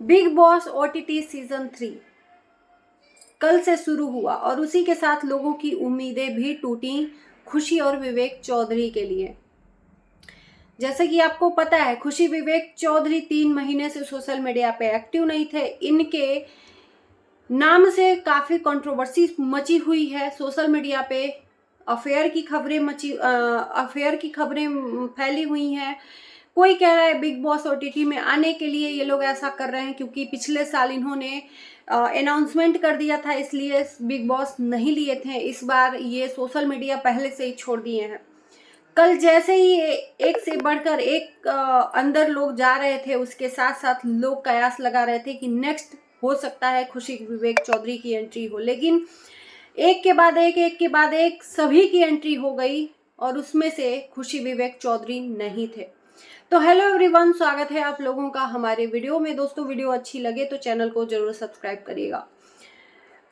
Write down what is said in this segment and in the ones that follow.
Big boss OTT season 3 कल से शुरू हुआ और उसी के साथ लोगों की उम्मीदें भी टूटी खुशी और विवेक चौधरी के लिए। जैसे कि आपको पता है, खुशी विवेक चौधरी 3 महीने से सोशल मीडिया पे एक्टिव नहीं थे। इनके नाम से काफी कंट्रोवर्सी मची हुई है सोशल मीडिया पे। अफेयर की खबरें फैली हुई हैं। कोई कह रहा है बिग बॉस ओटीटी में आने के लिए ये लोग ऐसा कर रहे हैं क्योंकि पिछले साल इन्होंने अनाउंसमेंट कर दिया था, इसलिए बिग बॉस नहीं लिए थे। इस बार ये सोशल मीडिया पहले से ही छोड़ दिए हैं। कल जैसे ही एक से बढ़कर एक अंदर लोग जा रहे थे, उसके साथ साथ लोग कयास लगा रहे थे कि नेक्स्ट हो सकता है खुशी विवेक चौधरी की एंट्री हो, लेकिन एक के बाद एक सभी की एंट्री हो गई और उसमें से खुशी विवेक चौधरी नहीं थे। तो हेलो एवरीवन, स्वागत है आप लोगों का हमारे वीडियो में। दोस्तों, वीडियो अच्छी लगे तो चैनल को जरूर सब्सक्राइब करिएगा।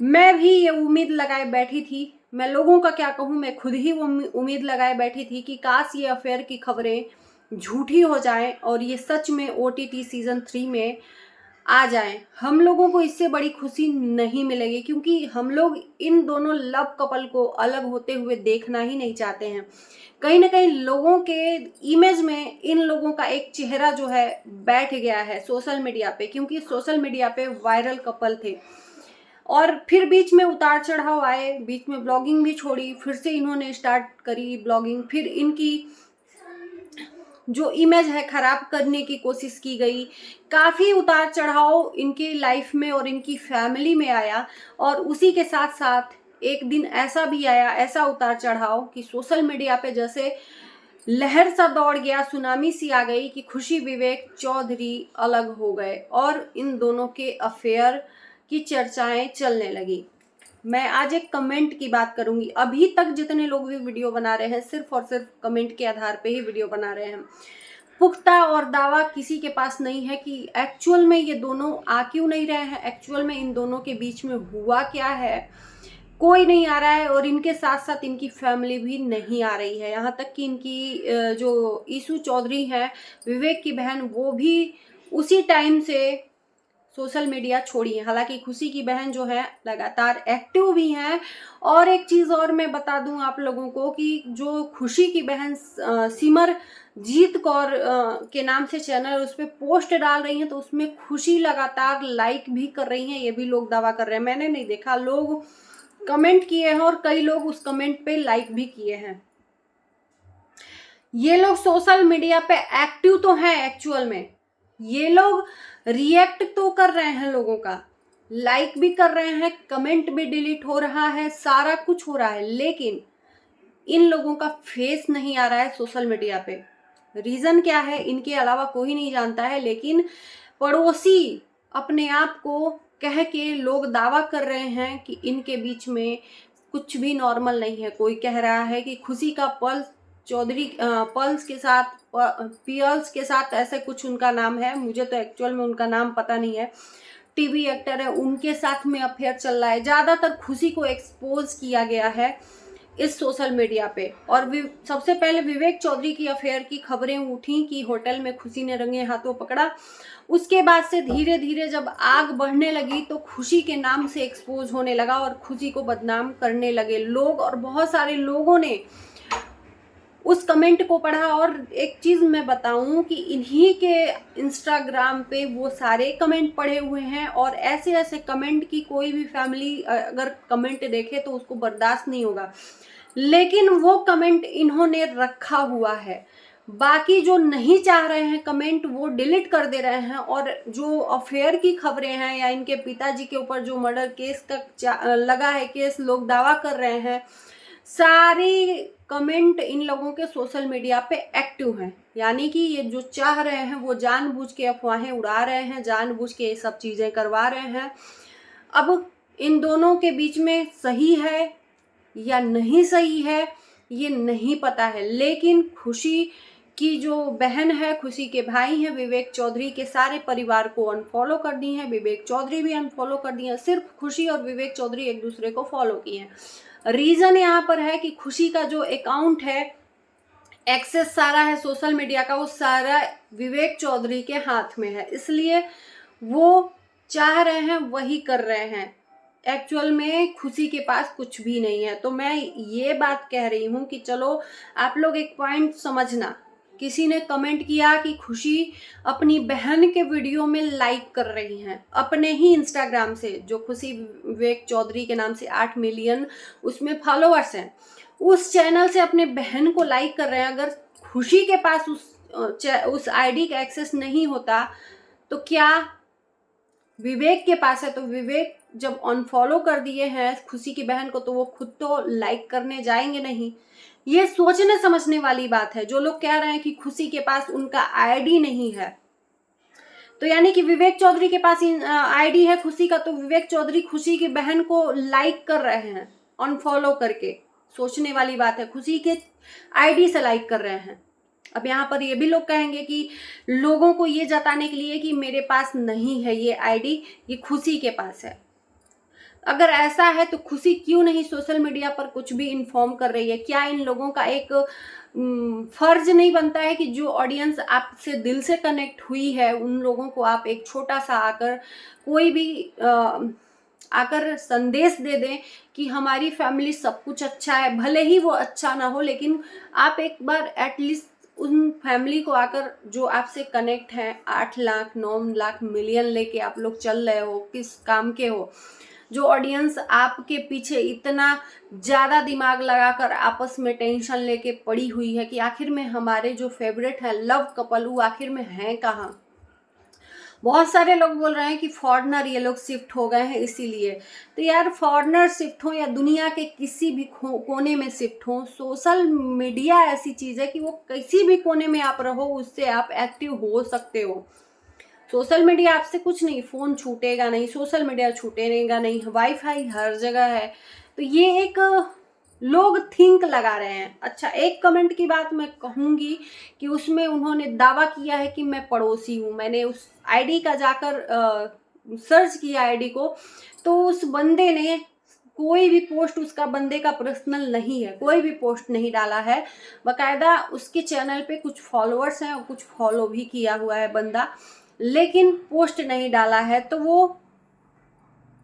मैं भी ये उम्मीद लगाए बैठी थी, मैं लोगों का क्या कहूँ, मैं खुद ही वो उम्मीद लगाए बैठी थी कि काश ये अफेयर की खबरें झूठी हो जाएं और ये सच में ओटीटी सीजन 3 में आ जाएं। हम लोगों को इससे बड़ी खुशी नहीं मिलेगी क्योंकि हम लोग इन दोनों लव कपल को अलग होते हुए देखना ही नहीं चाहते हैं। कहीं ना कहीं लोगों के इमेज में इन लोगों का एक चेहरा जो है बैठ गया है सोशल मीडिया पे, क्योंकि सोशल मीडिया पे वायरल कपल थे और फिर बीच में उतार चढ़ाव आए, बीच में ब्लॉगिंग भी छोड़ी, फिर से इन्होंने स्टार्ट करी ब्लॉगिंग, फिर इनकी जो इमेज है खराब करने की कोशिश की गई। काफ़ी उतार चढ़ाव इनकी लाइफ में और इनकी फैमिली में आया और उसी के साथ साथ एक दिन ऐसा भी आया, ऐसा उतार चढ़ाव कि सोशल मीडिया पे जैसे लहर सा दौड़ गया, सुनामी सी आ गई कि खुशी विवेक चौधरी अलग हो गए और इन दोनों के अफेयर की चर्चाएं चलने लगी। मैं आज एक कमेंट की बात करूंगी। अभी तक जितने लोग भी वीडियो बना रहे हैं सिर्फ और सिर्फ कमेंट के आधार पे ही वीडियो बना रहे हैं। पुख्ता और दावा किसी के पास नहीं है कि एक्चुअल में ये दोनों आ क्यों नहीं रहे हैं, एक्चुअल में इन दोनों के बीच में हुआ क्या है, कोई नहीं आ रहा है और इनके साथ साथ इनकी फैमिली भी नहीं आ रही है। यहाँ तक कि इनकी जो ईशू चौधरी है, विवेक की बहन, वो भी उसी टाइम से सोशल मीडिया छोड़ी है। हालांकि खुशी की बहन जो है लगातार एक्टिव भी हैं। और एक चीज़ और मैं बता दूं आप लोगों को कि जो खुशी की बहन सिमर जीत कौर के नाम से चैनल, उस पर पोस्ट डाल रही हैं तो उसमें खुशी लगातार लाइक भी कर रही हैं, ये भी लोग दावा कर रहे हैं। मैंने नहीं देखा, लोग कमेंट किए हैं और कई लोग उस कमेंट पे लाइक भी किए हैं। ये लोग सोशल मीडिया पे एक्टिव तो हैं, एक्चुअल में ये लोग रिएक्ट तो कर रहे हैं, लोगों का लाइक भी कर रहे हैं, कमेंट भी डिलीट हो रहा है, सारा कुछ हो रहा है, लेकिन इन लोगों का फेस नहीं आ रहा है सोशल मीडिया पे। रीजन क्या है इनके अलावा कोई नहीं जानता है, लेकिन पड़ोसी अपने आप को कह के लोग दावा कर रहे हैं कि इनके बीच में कुछ भी नॉर्मल नहीं है। कोई कह रहा है कि खुशी का पल्स के साथ, पियर्स के साथ, ऐसे कुछ उनका नाम है, मुझे तो एक्चुअल में उनका नाम पता नहीं है, टीवी एक्टर है, उनके साथ में अफेयर चल रहा है। ज़्यादातर खुशी को एक्सपोज किया गया है इस सोशल मीडिया पे। और सबसे पहले विवेक चौधरी की अफेयर की खबरें उठी कि होटल में खुशी ने रंगे हाथों पकड़ा। उसके बाद से धीरे धीरे जब आग बढ़ने लगी तो खुशी के नाम से एक्सपोज होने लगा और खुशी को बदनाम करने लगे लोग, और बहुत सारे लोगों ने उस कमेंट को पढ़ा। और एक चीज़ मैं बताऊं कि इन्हीं के इंस्टाग्राम पे वो सारे कमेंट पढ़े हुए हैं और ऐसे ऐसे कमेंट की कोई भी फैमिली अगर कमेंट देखे तो उसको बर्दाश्त नहीं होगा, लेकिन वो कमेंट इन्होंने रखा हुआ है। बाकी जो नहीं चाह रहे हैं कमेंट, वो डिलीट कर दे रहे हैं। और जो अफेयर की खबरें हैं या इनके पिताजी के ऊपर जो मर्डर केस का लगा है केस, लोग दावा कर रहे हैं, सारी कमेंट इन लोगों के सोशल मीडिया पे एक्टिव हैं। यानी कि ये जो चाह रहे हैं वो जानबूझ के अफवाहें उड़ा रहे हैं, जानबूझ के ये सब चीज़ें करवा रहे हैं। अब इन दोनों के बीच में सही है या नहीं सही है ये नहीं पता है, लेकिन खुशी की जो बहन है, खुशी के भाई हैं विवेक चौधरी, के सारे परिवार को अनफॉलो कर दी हैं, विवेक चौधरी भी अनफॉलो कर दिए हैं। सिर्फ खुशी और विवेक चौधरी एक दूसरे को फॉलो किए हैं। रीज़न यहाँ पर है कि खुशी का जो अकाउंट है, एक्सेस सारा है सोशल मीडिया का, वो सारा विवेक चौधरी के हाथ में है, इसलिए वो चाह रहे हैं वही कर रहे हैं। एक्चुअल में खुशी के पास कुछ भी नहीं है। तो मैं ये बात कह रही हूँ कि चलो आप लोग एक पॉइंट समझना। किसी ने कमेंट किया कि खुशी अपनी बहन के वीडियो में लाइक कर रही हैं अपने ही इंस्टाग्राम से, जो खुशी विवेक चौधरी के नाम से 8 मिलियन उसमें फॉलोअर्स हैं, उस चैनल से अपने बहन को लाइक कर रहे हैं। अगर खुशी के पास उस आईडी का एक्सेस नहीं होता तो क्या विवेक के पास है? तो विवेक जब अनफॉलो कर दिए हैं खुशी की बहन को तो वो खुद तो लाइक करने जाएंगे नहीं। ये सोचने समझने वाली बात है। जो लोग कह रहे हैं कि खुशी के पास उनका आईडी नहीं है, तो यानी कि विवेक चौधरी के पास आईडी है खुशी का, तो विवेक चौधरी खुशी की बहन को लाइक कर रहे हैं अनफॉलो करके। सोचने वाली बात है, खुशी के आईडी से लाइक कर रहे हैं। अब यहाँ पर ये भी लोग कहेंगे कि लोगों को ये जताने के लिए कि मेरे पास नहीं है ये आईडी, ये खुशी के पास है। अगर ऐसा है तो खुशी क्यों नहीं सोशल मीडिया पर कुछ भी इन्फॉर्म कर रही है? क्या इन लोगों का एक फर्ज नहीं बनता है कि जो ऑडियंस आपसे दिल से कनेक्ट हुई है उन लोगों को आप एक छोटा सा आकर कोई भी आकर संदेश दे दें कि हमारी फैमिली सब कुछ अच्छा है, भले ही वो अच्छा ना हो, लेकिन आप एक बार एटलीस्ट उन फैमिली को आकर जो आपसे कनेक्ट है, 8 लाख 9 लाख मिलियन लेके आप लोग चल रहे हो, किस काम के हो, जो ऑडियंस आपके पीछे इतना ज़्यादा दिमाग लगाकर आपस में टेंशन लेके पड़ी हुई है कि आखिर में हमारे जो फेवरेट है लव कपल वो आखिर में हैं कहाँ। बहुत सारे लोग बोल रहे हैं कि फॉरेनर ये लोग शिफ्ट हो गए हैं इसीलिए। तो यार फॉरेनर शिफ्ट हो या दुनिया के किसी भी कोने में शिफ्ट हो, सोशल मीडिया ऐसी चीज़ है कि वो किसी भी कोने में आप रहो उससे आप एक्टिव हो सकते हो। सोशल मीडिया आपसे कुछ नहीं, फ़ोन छूटेगा नहीं, सोशल मीडिया छूटेगा नहीं, वाईफाई हर जगह है। तो ये एक लोग थिंक लगा रहे हैं। अच्छा, एक कमेंट की बात मैं कहूँगी कि उसमें उन्होंने दावा किया है कि मैं पड़ोसी हूँ। मैंने उस आईडी का जाकर सर्च किया आईडी को, तो उस बंदे ने कोई भी पोस्ट, उसका बंदे का पर्सनल नहीं है, कोई भी पोस्ट नहीं डाला है। बाकायदा उसके चैनल पे कुछ फॉलोअर्स हैं और कुछ फॉलो भी किया हुआ है बंदा, लेकिन पोस्ट नहीं डाला है। तो वो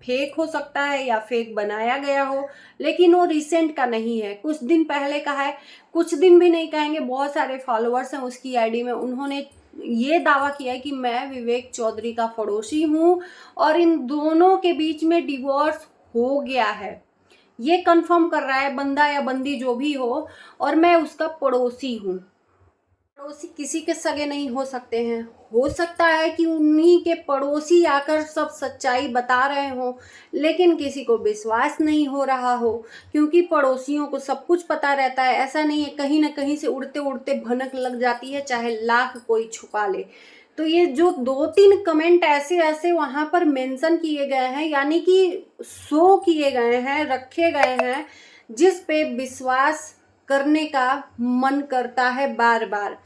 फेक हो सकता है या फेक बनाया गया हो, लेकिन वो रिसेंट का नहीं है, कुछ दिन पहले का है। कुछ दिन भी नहीं कहेंगे, बहुत सारे फॉलोअर्स हैं उसकी आईडी में। उन्होंने ये दावा किया है कि मैं विवेक चौधरी का पड़ोसी हूँ और इन दोनों के बीच में डिवोर्स हो गया है। ये कंफर्म कर रहा है बंदा या बंदी जो भी हो, और मैं उसका पड़ोसी हूँ। पड़ोसी किसी के सगे नहीं हो सकते हैं। हो सकता है कि उन्हीं के पड़ोसी आकर सब सच्चाई बता रहे हो, लेकिन किसी को विश्वास नहीं हो रहा हो, क्योंकि पड़ोसियों को सब कुछ पता रहता है। ऐसा नहीं है, कहीं ना कहीं से उड़ते उड़ते भनक लग जाती है, चाहे लाख कोई छुपा ले। तो ये जो 2-3 कमेंट ऐसे ऐसे वहाँ पर मेंशन किए गए हैं, यानी कि शो किए गए हैं, रखे गए हैं, जिस पे विश्वास करने का मन करता है बार बार।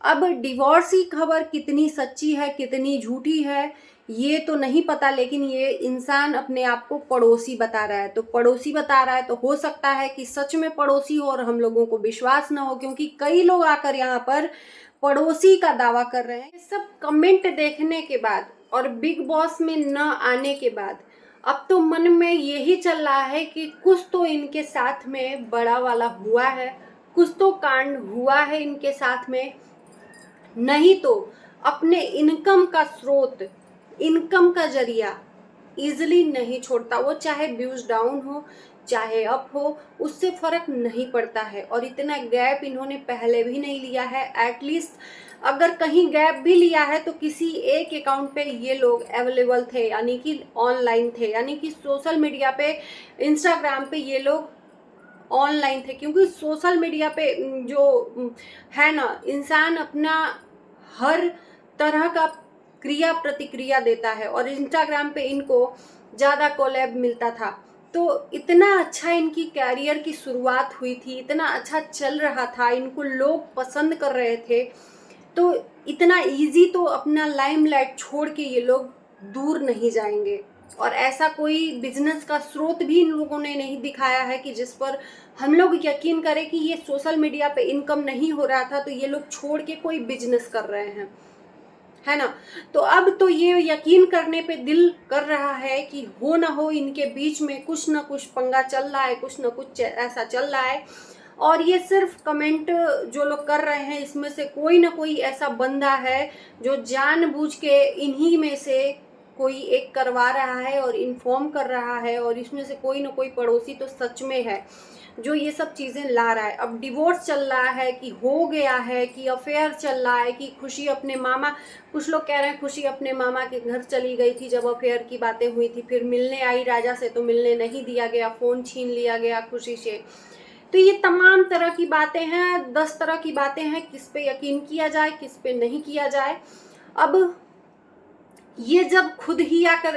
अब डिवोर्स की खबर कितनी सच्ची है कितनी झूठी है ये तो नहीं पता, लेकिन ये इंसान अपने आप को पड़ोसी बता रहा है। तो पड़ोसी बता रहा है तो हो सकता है कि सच में पड़ोसी हो और हम लोगों को विश्वास ना हो, क्योंकि कई लोग आकर यहाँ पर पड़ोसी का दावा कर रहे हैं। ये सब कमेंट देखने के बाद और बिग बॉस में न आने के बाद अब तो मन में यही चल रहा है कि कुछ तो इनके साथ में बड़ा वाला हुआ है, कुछ तो कांड हुआ है इनके साथ में। नहीं तो अपने इनकम का स्रोत, इनकम का जरिया इजिली नहीं छोड़ता वो, चाहे व्यूज डाउन हो चाहे अप हो, उससे फर्क नहीं पड़ता है। और इतना गैप इन्होंने पहले भी नहीं लिया है। एटलीस्ट अगर कहीं गैप भी लिया है तो किसी एक अकाउंट पे ये लोग अवेलेबल थे, यानी कि ऑनलाइन थे, यानी कि सोशल मीडिया पे, इंस्टाग्राम पे ये लोग ऑनलाइन थे। क्योंकि सोशल मीडिया पे जो है ना, इंसान अपना हर तरह का क्रिया प्रतिक्रिया देता है, और इंस्टाग्राम पे इनको ज़्यादा कोलैब मिलता था। तो इतना अच्छा इनकी कैरियर की शुरुआत हुई थी, इतना अच्छा चल रहा था, इनको लोग पसंद कर रहे थे, तो इतना इजी तो अपना लाइमलाइट छोड़ के ये लोग दूर नहीं जाएंगे। और ऐसा कोई बिजनेस का स्रोत भी इन लोगों ने नहीं दिखाया है कि जिस पर हम लोग यकीन करें कि ये सोशल मीडिया पे इनकम नहीं हो रहा था तो ये लोग छोड़ के कोई बिजनेस कर रहे हैं। है ना। तो अब तो ये यकीन करने पे दिल कर रहा है कि हो ना हो इनके बीच में कुछ ना कुछ पंगा चल रहा है, कुछ ना कुछ ऐसा चल रहा है। और ये सिर्फ कमेंट जो लोग कर रहे हैं इसमें से कोई ना कोई ऐसा बंदा है जो जानबूझ के इन्हीं में से कोई एक करवा रहा है और इन्फॉर्म कर रहा है, और इसमें से कोई ना कोई पड़ोसी तो सच में है जो ये सब चीज़ें ला रहा है। अब डिवोर्स चल रहा है कि हो गया है, कि अफेयर चल रहा है, कि खुशी अपने मामा, कुछ लोग कह रहे हैं खुशी अपने मामा के घर चली गई थी जब अफेयर की बातें हुई थी, फिर मिलने आई राजा से तो मिलने नहीं दिया गया, फ़ोन छीन लिया गया खुशी से। तो ये तमाम तरह की बातें हैं, 10 तरह की बातें हैं, किस पे यकीन किया जाए किस पे नहीं किया जाए। अब ये जब खुद ही आकर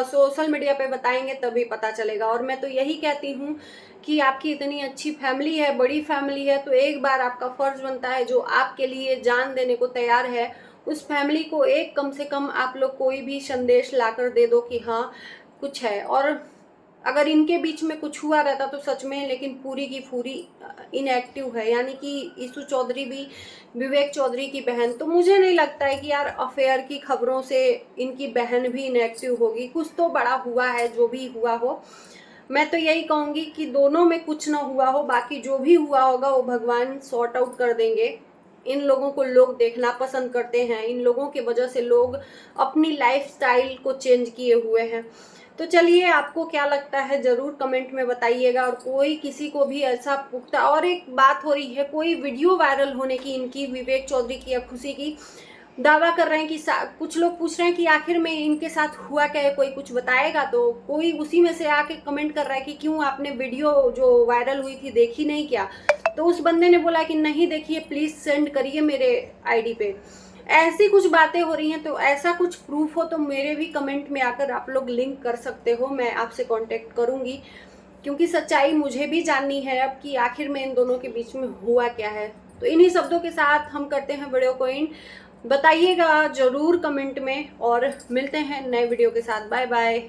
सोशल मीडिया पे बताएंगे तभी पता चलेगा। और मैं तो यही कहती हूँ कि आपकी इतनी अच्छी फैमिली है, बड़ी फैमिली है, तो एक बार आपका फर्ज बनता है, जो आपके लिए जान देने को तैयार है उस फैमिली को एक कम से कम आप लोग कोई भी संदेश लाकर दे दो कि हाँ कुछ है। और अगर इनके बीच में कुछ हुआ रहता तो सच में, लेकिन पूरी की पूरी इनएक्टिव है, यानी कि ईशू चौधरी भी विवेक चौधरी की बहन, तो मुझे नहीं लगता है कि यार अफेयर की खबरों से इनकी बहन भी इनएक्टिव होगी। कुछ तो बड़ा हुआ है, जो भी हुआ हो। मैं तो यही कहूँगी कि दोनों में कुछ ना हुआ हो, बाकी जो भी हुआ होगा वो भगवान सॉर्ट आउट कर देंगे। इन लोगों को लोग देखना पसंद करते हैं, इन लोगों की वजह से लोग अपनी लाइफस्टाइल को चेंज किए हुए हैं। तो चलिए, आपको क्या लगता है ज़रूर कमेंट में बताइएगा। और कोई किसी को भी ऐसा पुख्ता, और एक बात हो रही है कोई वीडियो वायरल होने की इनकी, विवेक चौधरी की या खुशी की, दावा कर रहे हैं कि कुछ लोग पूछ रहे हैं कि आखिर में इनके साथ हुआ क्या है, कोई कुछ बताएगा। तो कोई उसी में से आके कमेंट कर रहा है कि क्यों आपने वीडियो जो वायरल हुई थी देखी नहीं क्या। तो उस बंदे ने बोला कि नहीं देखिए, प्लीज़ सेंड करिए मेरे आईडी पे। ऐसी कुछ बातें हो रही हैं, तो ऐसा कुछ प्रूफ हो तो मेरे भी कमेंट में आकर आप लोग लिंक कर सकते हो, मैं आपसे कांटेक्ट करूंगी, क्योंकि सच्चाई मुझे भी जाननी है अब कि आखिर में इन दोनों के बीच में हुआ क्या है। तो इन्हीं शब्दों के साथ हम करते हैं वीडियो को एंड। बताइएगा ज़रूर कमेंट में, और मिलते हैं नए वीडियो के साथ। Bye bye.